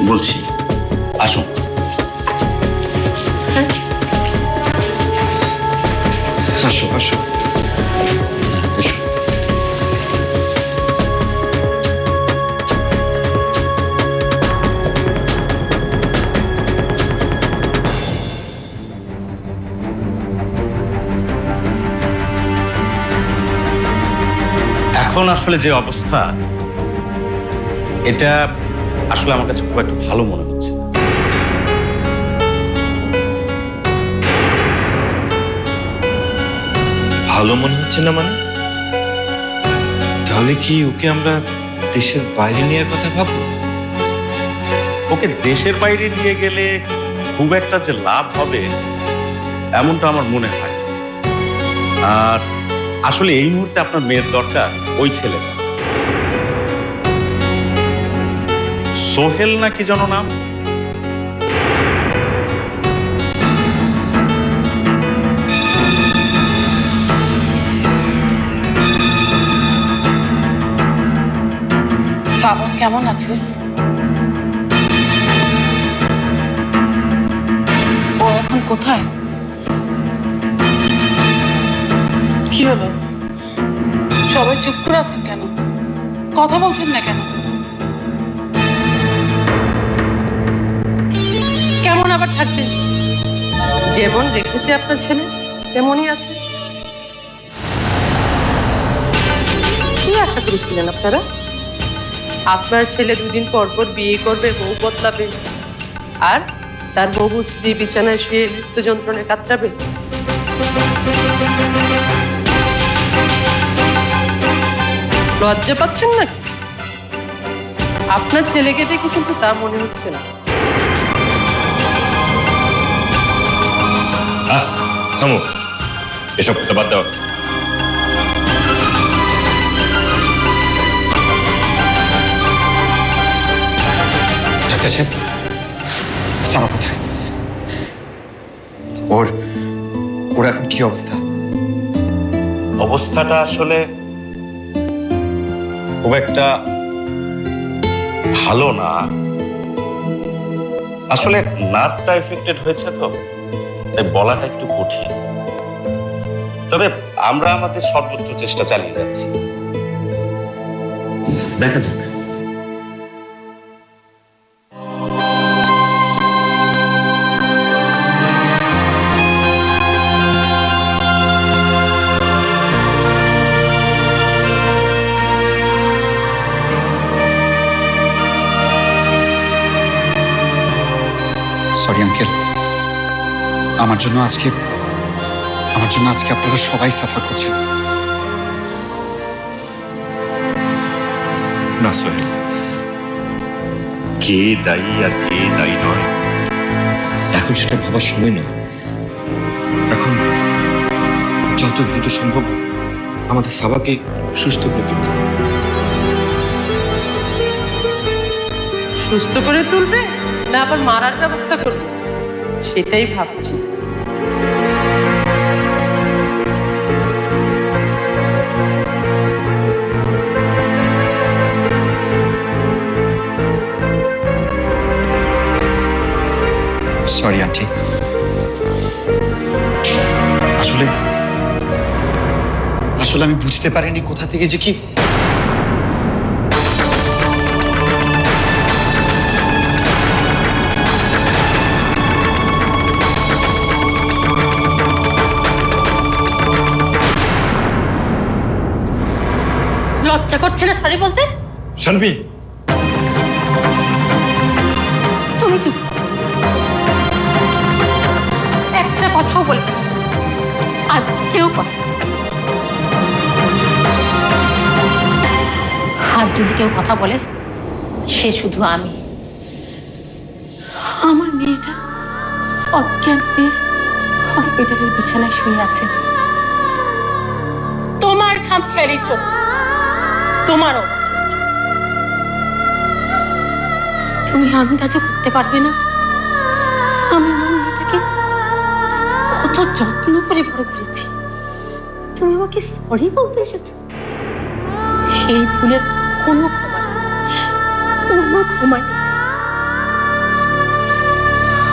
বলছি, আসুন। আসো আসো, এসো। এখন আসলে যে অবস্থা, এটা আসলে আমার কাছে খুব একটা ভালো মনে হচ্ছে। ভালো মনে হচ্ছে না মানে? তাহলে কি ওকে আমরা দেশের বাইরে নেওয়ার কথা ভাববো? ওকে দেশের বাইরে নিয়ে গেলে খুব একটা যে লাভ হবে এমনটা আমার মনে হয়। আর আসলে এই মুহূর্তে আপনার মেয়ের দরকার ওই ছেলেটা, সোহেল নাকি যেন নাম। সাবা কেমন আছে? ও এখন কোথায়? কি হলো, সবাই চুপ করে আছেন কেন? কথা বলছেন না কেন? কেমন আবার থাকবে? যেমন রেখেছে আপনার ছেলে তেমনই আছে। কি আশা করেছিলেন আপনারা? আপনার ছেলে দুদিন পর পর বিয়ে করবে, বউ বদলাবে, আর তার বহু স্ত্রী বিছানায় শুয়ে মৃত্যু যন্ত্রণায় কাতরাবে? লজ্জা পাচ্ছেন নাকি? আপনার ছেলেকে দেখে কিন্তু তা মনে হচ্ছে না। থামো, এসব কথা বাদ দাও। ডাক্তার সাহেব, সারা কোথায়? ওর এখন কি অবস্থা? অবস্থাটা আসলে খুব একটা ভালো না। আসলে নার্ভটা এফেক্টেড হয়েছে, তো তাই বলাটা একটু কঠিন। তবে আমরা আমাদের সর্বোচ্চ চেষ্টা চালিয়ে যাচ্ছি, দেখা যাক। সরি আঙ্কেল, আমার জন্য আজকে আপনারা সবাই সাফার করছেন। না সোহেল, কে দায়ী আর কে দায়ী নয় এখন সেটা ভাবার সময় নয়। এখন যত দ্রুত সম্ভব আমাদের সাবাকে সুস্থ করে তুলতে হবে। সুস্থ করে তুলবে না আবার মারার ব্যবস্থা করবে, সেটাই ভাবছি। সরি আন্টি, আসলে আমি বুঝতে পারিনি কোথা থেকে যে কি লজ্জা করছে না সরি বলতে? শানভি, তুমি চুপ, একটা কথাও বলবে না আজ কেউ কথা। আজ যদি কেউ কথা বলে সে শুধু আমি। আমার মেয়েটা অজ্ঞান হয়ে হসপিটালের বিছানায় শুয়ে আছে। তোমার খামখেয়ালি চোখ, তোমারও। তুমি আন্দাজও করতে পারবে না আমি আমার মেয়েটাকে কত যত্ন করে বড় করেছি। তুমি আমাকে সরি বলতে এসেছো, সেই ভুলের কোনো ক্ষমা নেই, কোনো ক্ষমা নেই।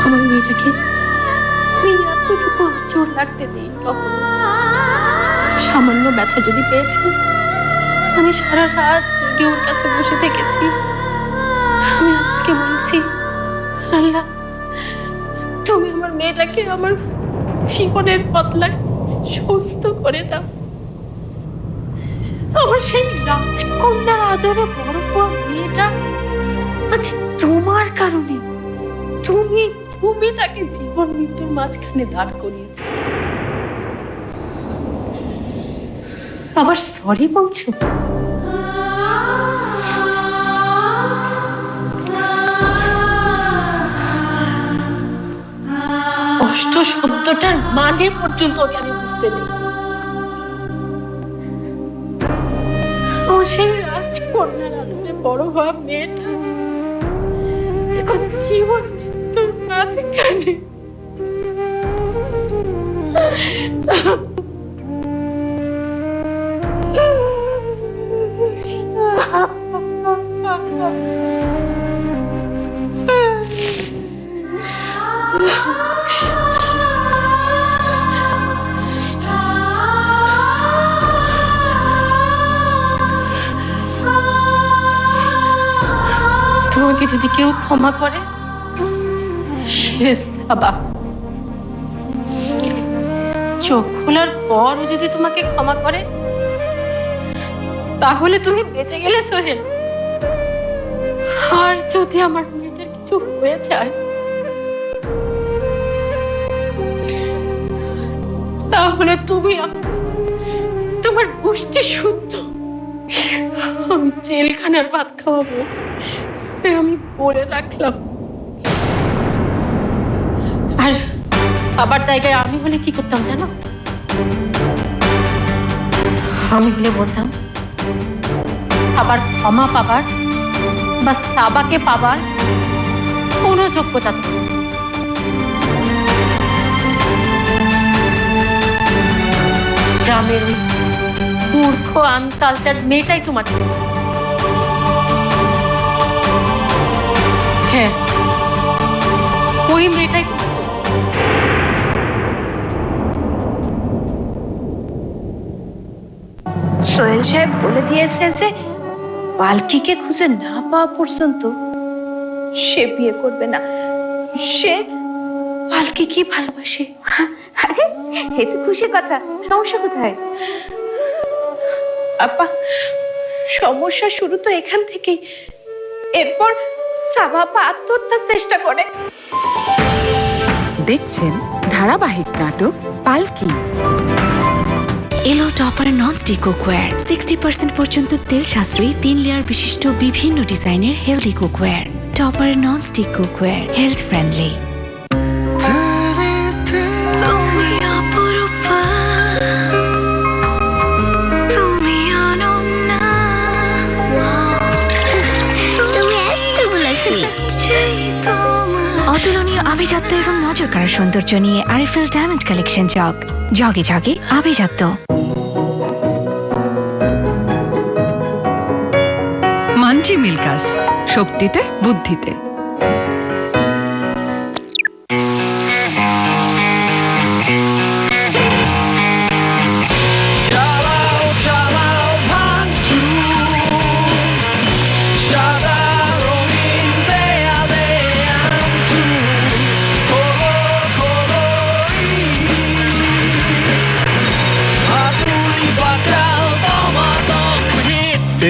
আমার মেয়েটাকে আমি এতটুকু আঁচড় লাগতে দিই কখনো। সামান্য ব্যথা যদি পেয়েছি, আমি সারা রাত জেগে ওর কাছে বসে থেকেছি। আমি আল্লাহকে বলেছি, আল্লাহ তুমি আমার মেয়েটাকে আমার জীবনের বদলায় সুস্থ করে দাও। আমার সেই রাজকন্যার আদরে বড় হওয়া মেয়েটা আজ তোমার কারণে তুমি তুমি তাকে জীবন মৃত্যুর মাঝখানে দাঁড় করিয়েছ। আবার সরি বলছো? কষ্ট শব্দটার মানে পর্যন্ত ওকে আমি বুঝতে নেই। আমার সেই রাজকন্যার আদরে বড় হওয়া মেয়েটা এখন জীবন মৃত্যুর মাঝখানে। তোমাকে যদি কেউ ক্ষমা করে, সে সাবা। চোখ খোলার পরও যদি তোমাকে ক্ষমা করে, তাহলে তুমি বেঁচে গেলে সোহেল। আর যদি আমার মেয়েটার কিছু হয়ে যায়, তাহলে তুমি তোমার গোষ্ঠী শুদ্ধ আমি জেলখানার ভাত খাওয়াবো, আমি বলে রাখলাম। আর সাবার জায়গায় আমি হলে কি করতাম জানো? আমি হলে বলতাম, সাবার ক্ষমা পাবার বা সাবাকে পাবার কোনো যোগ্যতা তো গ্রামের ওই মূর্খ আনকালচার মেয়েটাই তোমার জন্য। হ্যাঁ, ওই মেয়েটাই তোমার জন্য। সোহেল সাহেব বলে দিয়েছে যে পালকিকে খুঁজে না পাওয়া পর্যন্ত সে বিয়ে করবে না। সে পালকি কি ভালোবাসে। আরে এ তো খুশির কথা, সমস্যা কোথায়? আপা, সমস্যা শুরু তো এখান থেকেই। এরপর সাবা আপা আত্মহত্যার চেষ্টা করে। দেখছেন ধারাবাহিক নাটক পালকি। এলো টপার ননস্টিক কুকওয়্যার, 60% পর্যন্ত তেল সাশ্রয়ী 3 লেয়ার বিশিষ্ট বিভিন্ন ডিজাইনের healthy cookware. Topper nonstick cookware, health friendly. অতুলনীয় আভিজাত্য এবং নজর কাড়া সৌন্দর্য নিয়ে আরএফএল ডায়মন্ড কালেকশন জগ। জগে জগে আভিজাত্য। মানজি মিল্কাস, শক্তিতে বুদ্ধিতে।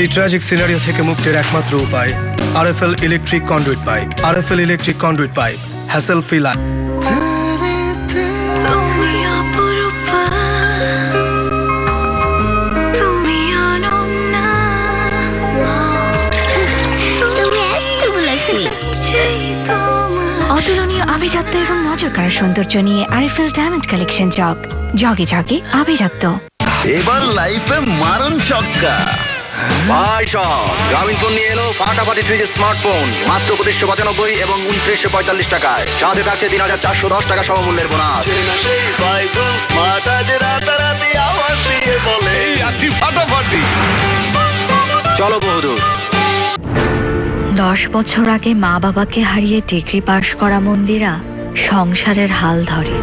এই ট্র্যাজিক সিনারিও থেকে মুক্তির একমাত্র উপায় RFL electric conduit pipe. RFL electric conduit pipe, hassle free life. অতুলনীয় আভিজাত্য এবং নজর কাড়া সৌন্দর্য নিয়ে আরএফএল ডায়মন্ড কালেকশন জগ। জগে জগে আভিজাত্য। এবার লাইফে মারণ ছক্কা। ভাই সব গ্রামীণফোন নিয়ে এলো ফাটাফাটি 3G স্মার্টফোন মাত্র 2595 এবং 2945 টাকায়। সাথে থাকছে 3410 টাকা সমমূল্যের বোনাস। চলো বহুদূর। 10 বছর আগে মা বাবাকে হারিয়ে ডিগ্রি পাশ করা মন্দিরা সংসারের হাল ধরে,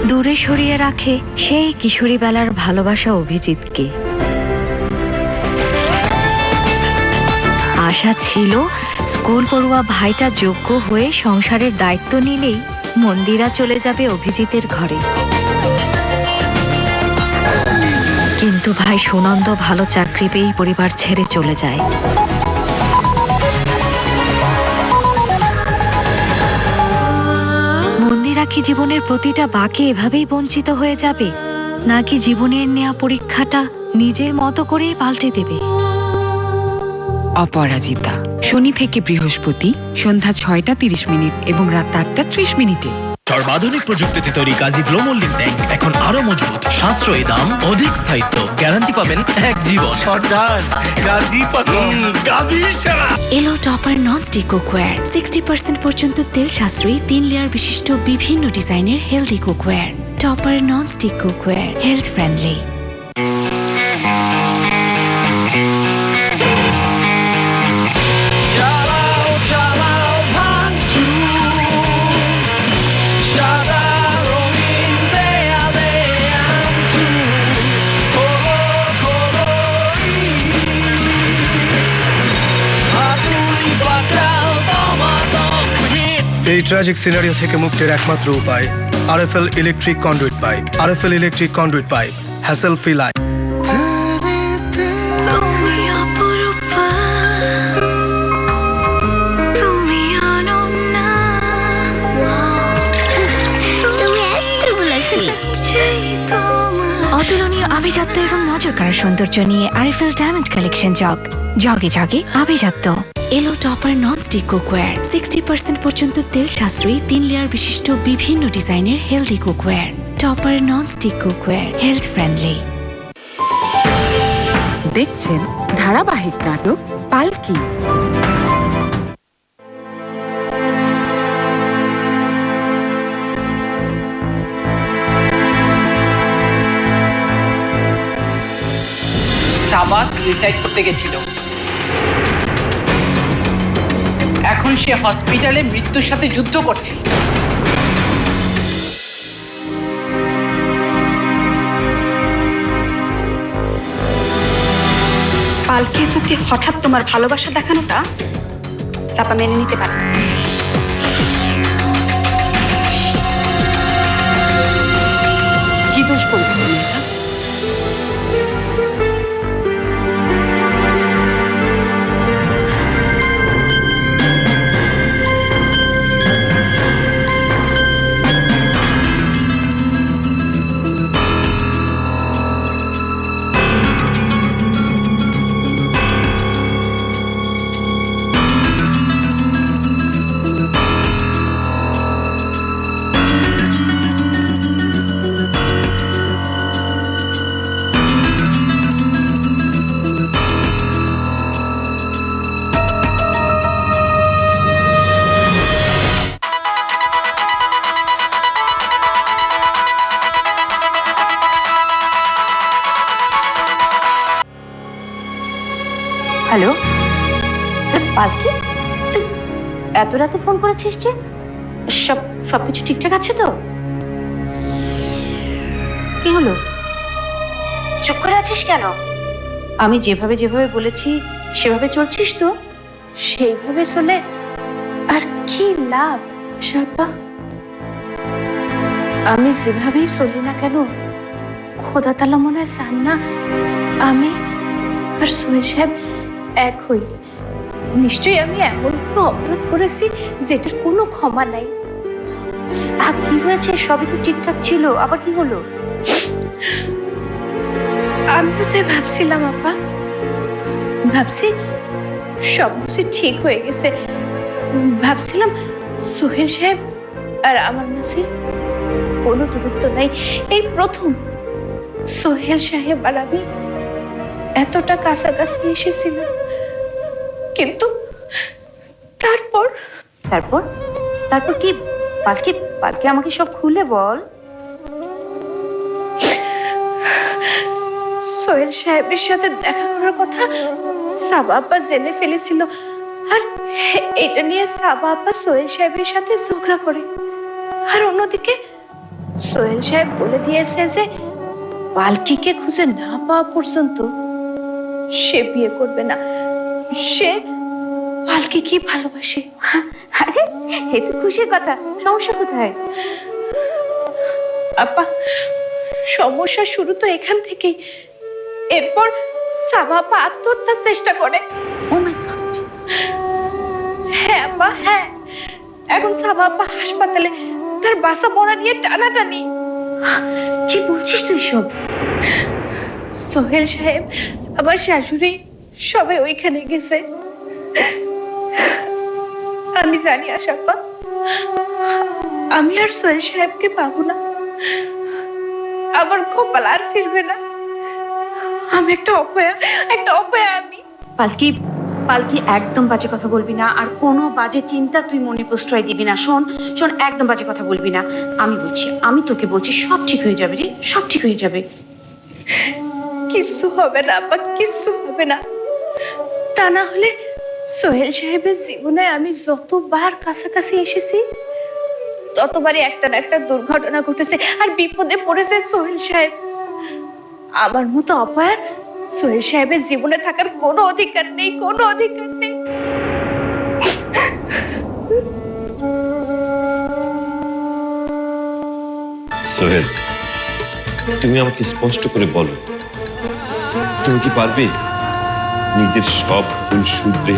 দূরে সরিয়ে রাখে সেই কিশোরী বেলার ভালোবাসা অভিজিৎকে। আশা ছিল স্কুল পড়ুয়া ভাইটা যোগ্য হয়ে সংসারের দায়িত্ব নিলেই মন্দিরা চলে যাবে অভিজিতের ঘরে। কিন্তু ভাই সুনন্দ ভালো চাকরি পেয়েই পরিবার ছেড়ে চলে যায়। মন্দিরা কি জীবনের প্রতিটা বাঁকে এভাবেই বঞ্চিত হয়ে যাবে, নাকি জীবনের নেয়া পরীক্ষাটা নিজের মতো করেই পাল্টে দেবে? অপরাজিতা, শনি থেকে বৃহস্পতি সন্ধ্যা 6:30 এবং রাত 8:30। সর্বাধুনিক প্রযুক্তিতে তৈরি গাজী গ্লো মোল্ডিং ট্যাঙ্ক এখন আরো মজবুত, সাশ্রয়ী দাম, অধিক স্থায়িত্ব, গ্যারান্টি পাবেন এক জীবন। সর্দার গাজী গাজী সেরা। এলো টপার ননস্টিক কুকওয়্যার, 60% পর্যন্ত তেল সাশ্রয়ী 3 লেয়ার বিশিষ্ট বিভিন্ন ডিজাইনের healthy cookware. Topper nonstick cookware, health friendly. এই ট্র্যাজিক সিনারিও থেকে মুক্তির একমাত্র উপায় RFL electric conduit pipe. RFL electric conduit pipe, hassle free life. অতুলনীয় আভিজাত্য এবং নজর কাড়া সৌন্দর্য নিয়ে আরএফএল ডায়মন্ড কালেকশন জগ। জগে জগে আভিজাত্য। এলো টপার ননস্টিক কুকওয়্যার, 60% পর্যন্ত তেল সাশ্রয়ী 3 লেয়ার বিশিষ্ট বিভিন্ন ডিজাইনের healthy cookware. Topper nonstick cookware, health friendly. দেখছেন ধারাবাহিক নাটক পালকি। সাবা সুইসাইড করতে গেছিল, এখন সে হসপিটালে মৃত্যুর সাথে যুদ্ধ করছে। পালকির প্রতি হঠাৎ তোমার ভালোবাসা দেখানোটা সাপা মেনে নিতে পারে। কি দোষ করেছে মেয়েটা? হ্যালো পালকি, তুই এত রাতে ফোন করেছিস যে? সবকিছু ঠিকঠাক আছে তো? কি হলো, চুপ করে আছিস কেন? আমি যেভাবে যেভাবে বলেছি সেভাবে চলছিস তো? সেইভাবে চলে আর কি লাভ সাপা? আমি যেভাবেই চলি না কেন, খোদা তাআলা মনে হয় চান না আমি আর সোহেল সাহেব এক হই। নিশ্চয়ই আমি এমন কোনো অপরাধ করেছি যেটার কোনো ক্ষমা নাই। আর কি হয়েছে? সবই তো ঠিকঠাক ছিল, আবার কি হলো? আমিও তো ভাবছিলাম আপা, ভাবছি সব কিছু ঠিক হয়ে গেছে। ভাবছিলাম সোহেল সাহেব আর আমার মাঝে কোনো দূরত্ব নাই। এই প্রথম সোহেল সাহেব আর আমি এতটা কাছাকাছি এসেছিলাম, কিন্তু তারপর তারপর তারপর কি? পালকি পালকি আমাকে সব খুলে বল। সোহেল সাহেবের সাথে দেখা করার কথা সাবা আপা জেনে ফেলেছিল, আর এটা নিয়ে সাবা আপা সোহেল সাহেবের সাথে ঝগড়া করে। আর অন্যদিকে সোহেল সাহেব বলে দিয়েছে যে পালকিকে খুঁজে না পাওয়া পর্যন্ত সে বিয়ে করবে না। সে পালকি কি ভালোবাসে। আরে এ তো খুশির কথা, সমস্যা কোথায়? আপা, সমস্যা শুরু তো এখান থেকেই। এরপর সাবা আপা আত্মহত্যার চেষ্টা করে। ও মাই গড! হ্যাঁ আপা, হ্যাঁ। এখন সাবা আপা হাসপাতালে, তার বাসা মরা নিয়ে টানাটানি। কি বলছিস তুই সব? সোহেল সাহেব, আমার শাশুড়ি সবাই ওইখানে গেছে। আমি জানি আশাপা, আমি আর সোহেল সাহেবকে পাবো না। আমার কপাল আর ফিরবে না। আমি একটা অপয়া আমি। পালকি, পালকি, একদম বাজে কথা বলবি না, আর কোনো বাজে চিন্তা তুই মনে প্রশ্রয় দিবি না। শোন শোন, একদম বাজে কথা বলবি না। আমি তোকে বলছি, সব ঠিক হয়ে যাবে রে, সব ঠিক হয়ে যাবে। কিচ্ছু হবে না আপা, কিচ্ছু হবে না। তা না হলে সোহেল সাহেবের জীবনে আমি যতবার কাছাকাছি এসেছি ততবারই একটা না একটা দুর্ঘটনা ঘটেছে, আর বিপদে পড়েছে সোহেল সাহেব। আমার মতো অপয়ার সোহেল সাহেবের জীবনে থাকার কোনো অধিকার নেই, কোনো অধিকার নেই। সোহেল, তুমি আমাকে স্পষ্ট করে বলো, তুমি কি পারবে নিজের সব ভুল শুধরে,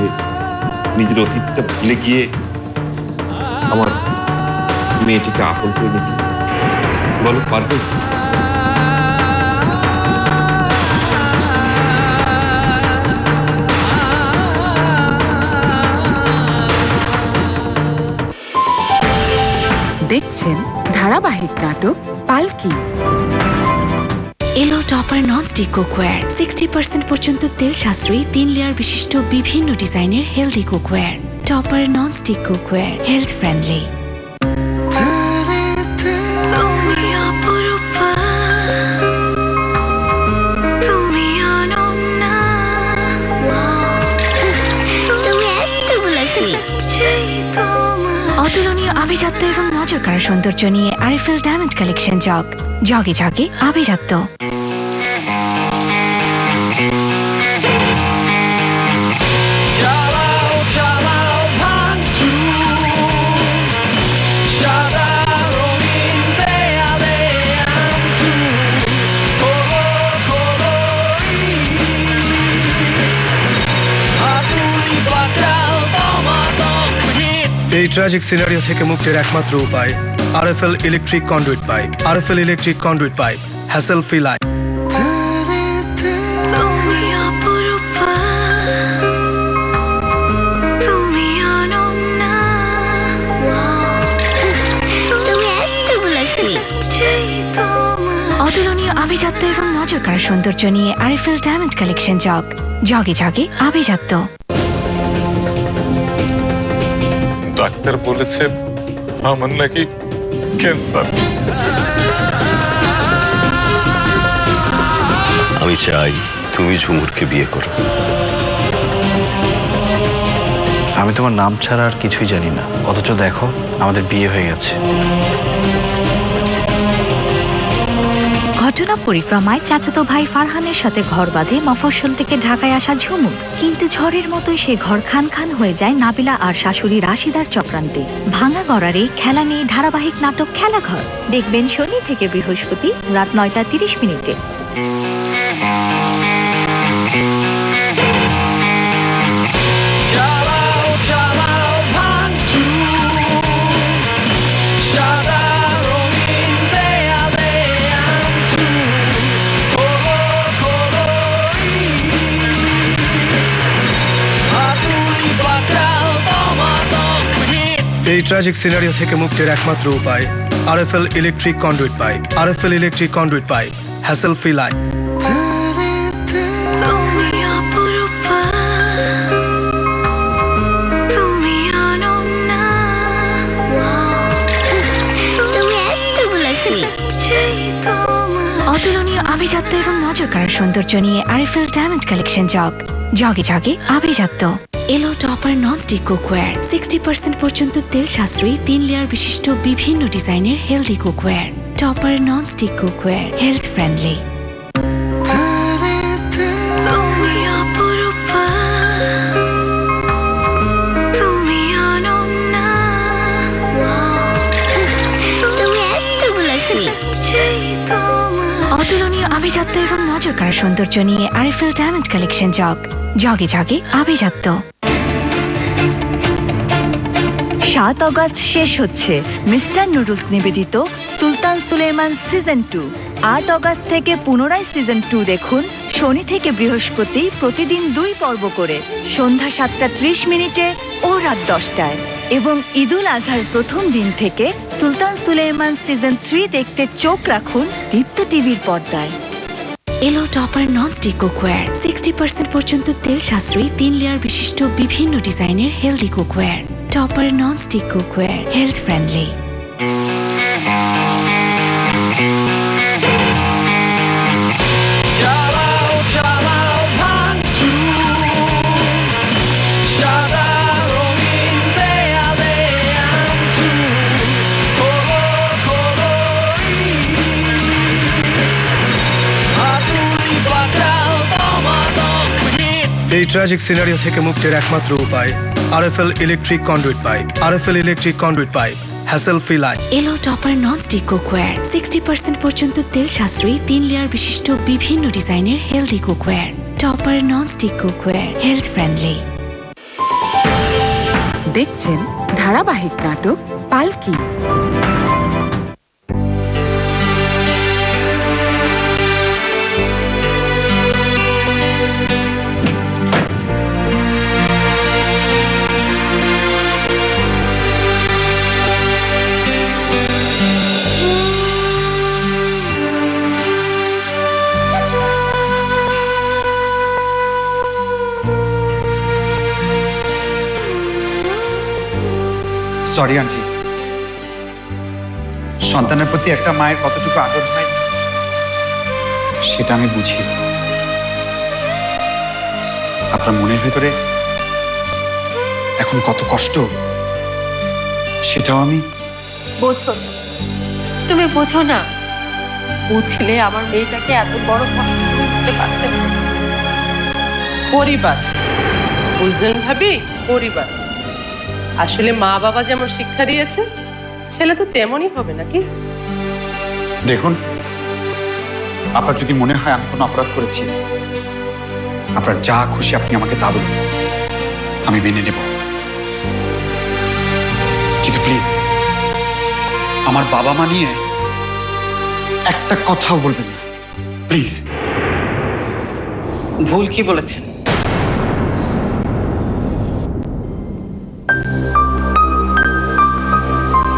নিজের অতীতটা ভুলে গিয়ে আমার মেয়েটিকে আপন করে নিতে? বলো, পারবে? দেখছেন ধারাবাহিক নাটক পালকি। এলো টপার ননস্টিক কুকওয়্যার 60% পর্যন্ত তেল সাশ্রয়ী 3 লেয়ার বিশিষ্ট বিভিন্ন ডিজাইনের healthy cookware. Topper nonstick cookware, health friendly. অতুলনীয় আভিজাত্য এবং নজর কাড়া সৌন্দর্য নিয়ে আরএফএল ডায়মন্ড কালেকশন জগ। জগে জগে আভিজাত্য। এই ট্র্যাজিক সিনারিও থেকে মুক্তির একমাত্র উপায় RFL electric conduit pipe. RFL electric conduit pipe, hassle free life. অতুলনীয় আভিজাত্য এবং নজর কাড়া সৌন্দর্য নিয়ে আরএফএল ডায়মন্ড কালেকশন জগ। জগে জগে আভিজাত্য। ডাক্তার বলেছে আমার নাকি ক্যান্সার। আমি চাই তুমি ঝুমুরকে বিয়ে করো। আমি তোমার নাম ছাড়া আর কিছুই জানি না, অথচ দেখো আমাদের বিয়ে হয়ে গেছে। ঘটনা পরিক্রমায় চাচাতো ভাই ফারহানের সাথে ঘর বাঁধে মফস্বল থেকে ঢাকায় আসা ঝুমুর। কিন্তু ঝড়ের মতোই সে ঘর খান খান হয়ে যায় নাবিলা আর শাশুড়ি রাশিদার চক্রান্তে। ভাঙা গড়ার এই খেলা নিয়ে ধারাবাহিক নাটক খেলাঘর দেখবেন শনি থেকে বৃহস্পতি রাত 9:30। এই ট্র্যাজিক সিনারিও থেকে মুক্তির একমাত্র উপায় RFL electric conduit pipe. RFL electric conduit pipe, hassle free life. অতুলনীয় আভিজাত্য এবং নজর কাড়া সৌন্দর্য নিয়ে আরএফএল ডায়মন্ড কালেকশন জগ। জগে জগে আভিজাত্য। এলো টপার ননস্টিক কুকওয়্যার 60% পর্যন্ত তেল সাশ্রয়ী 3 লেয়ার বিশিষ্ট বিভিন্ন ডিজাইনের healthy cookware. Topper nonstick cookware, health friendly. অতুলনীয় আভিজাত্য এবং নজর কাড়া সৌন্দর্য নিয়ে আরএফএল ডায়মন্ড কালেকশন জগে জগে আভিজাত্য। 7 অগস্ট শেষ হচ্ছে মিস্টার নুডলস নিবেদিত সুলতান সুলেমান সিজন 2। 8 অগস্ট থেকে পুনরায় সিজন 2 দেখুন শনি থেকে বৃহস্পতি প্রতিদিন 2 পর্ব করে সন্ধ্যা 7:30 ও রাত 10টায়। এবং ঈদুল আজহার প্রথম দিন থেকে সুলতান সুলেমান সিজন 3 দেখতে চোখ রাখুন দীপ্ত টিভির পর্দায়। এলো টপার ননস্টিক কুকওয়্যার 60% পর্যন্ত তেল সাশ্রয়ী 3 লেয়ার বিশিষ্ট বিভিন্ন ডিজাইনের healthy cookware. Topper nonstick cookware, health friendly. এই ট্র্যাজিক সিনারিও থেকে মুক্তির একমাত্র উপায় RFL electric conduit pipe. RFL electric conduit pipe, hassle free life. এলো টপার ননস্টিক কুকওয়্যার 60% পর্যন্ত তেল সাশ্রয়ী 3 লেয়ার বিশিষ্ট বিভিন্ন ডিজাইনের healthy cookware. Topper nonstick cookware, health friendly. দেখছেন ধারাবাহিক নাটক পালকি। সরি আন্টি, সন্তানের প্রতি একটা মায়ের কতটুকু আদর হয় সেটা আমি বুঝি। আপনার মনের ভেতরে এখন কত কষ্ট সেটাও আমি বোঝো না, তুমি বোঝো না। বুঝলে আমার মেয়েটাকে এত বড় কষ্ট তুমি দিতে পারতে না। পরিবার বুঝলেন ভাবি, পরিবার আসলে মা বাবা যেমন শিক্ষা দিয়েছে ছেলে তো তেমনই হবে নাকি? দেখুন, আপনার যদি মনে হয় আমি কোনো অপরাধ করেছি, আপনার যা খুশি আপনি আমাকে তা বলুন, আমি মেনে নেব। কিন্তু প্লিজ আমার বাবা মা নিয়ে একটা কথাও বলবেন না, প্লিজ। ভুল কি বলেছেন?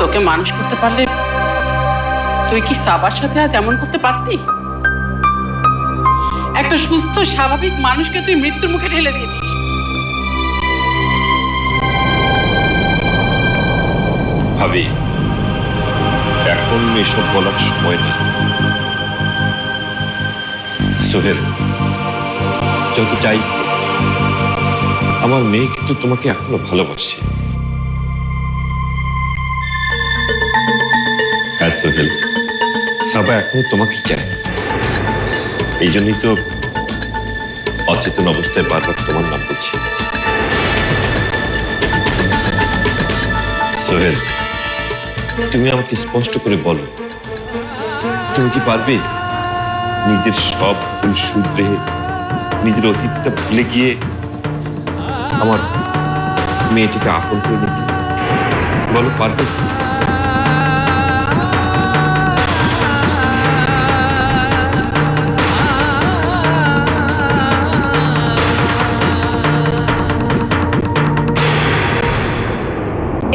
তোকে মানুষ করতে পারলে তুই কি সাবার সাথে আজ এমন করতে পারতি? একটা সুস্থ স্বাভাবিক মানুষকে তুই মৃত্যুর মুখে ঠেলে দিয়েছিস। ভাবি, এখন এসব বলার সময় না। সোহেল, যত চাই আমার মেয়ে কিন্তু তোমাকে এখনো ভালোবাসে। হ্যাঁ সোহেল, সাবা এখনো তোমাকে চায়। এই জন্যই তো অচেতন অবস্থায় বারবার তোমার নাম বলছি। সোহেল, তুমি আমাকে স্পষ্ট করে বলো, তুমি কি পারবে নিজের সব ভুল শুধরে, নিজের অতীতটা ভুলে গিয়ে আমার মেয়েটিকে আপন করে নিতে? বলো, পারবে?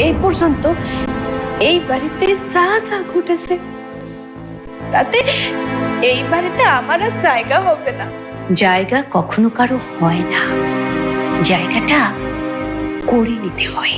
এই পর্যন্ত এই বাড়িতে যা যা ঘটেছে তাতে এই বাড়িতে আমার আর জায়গা হবে না। জায়গা কখনো কারো হয় না, জায়গাটা করে নিতে হয়।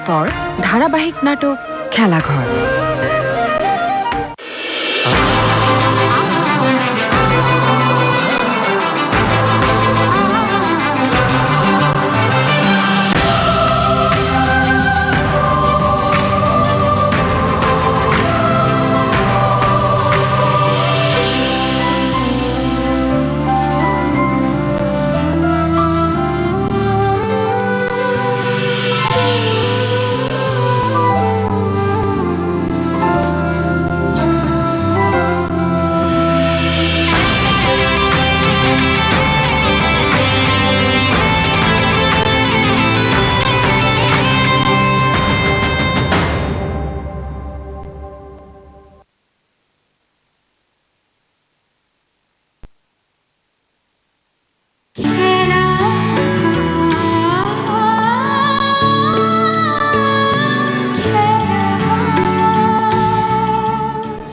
পর ধারাবাহিক নাটক খেলাঘর।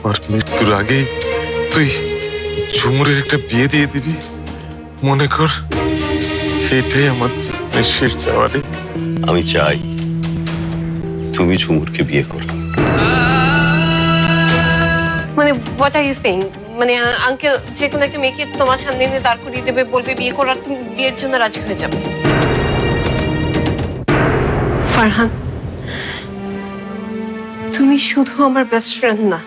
আমার মৃত্যুর আগেই তুই ঝুমুরের একটা বিয়ে দিয়ে দিবি, মনে কর এটাই আমার জীবনের শেষ চাওয়া রে। আমি চাই তুমি ঝুমুরকে বিয়ে করো। মানে হোয়াট আর ইউ সেইং? মানে আঙ্কেল যে কোনো একটা মেয়েকে তোমার সামনে এনে দাঁড় করিয়ে দেবে, বলবে বিয়ে করার, তুমি বিয়ের জন্য রাজি হয়ে যাবে? ফারহান, তুমি শুধু আমার বেস্ট ফ্রেন্ড না,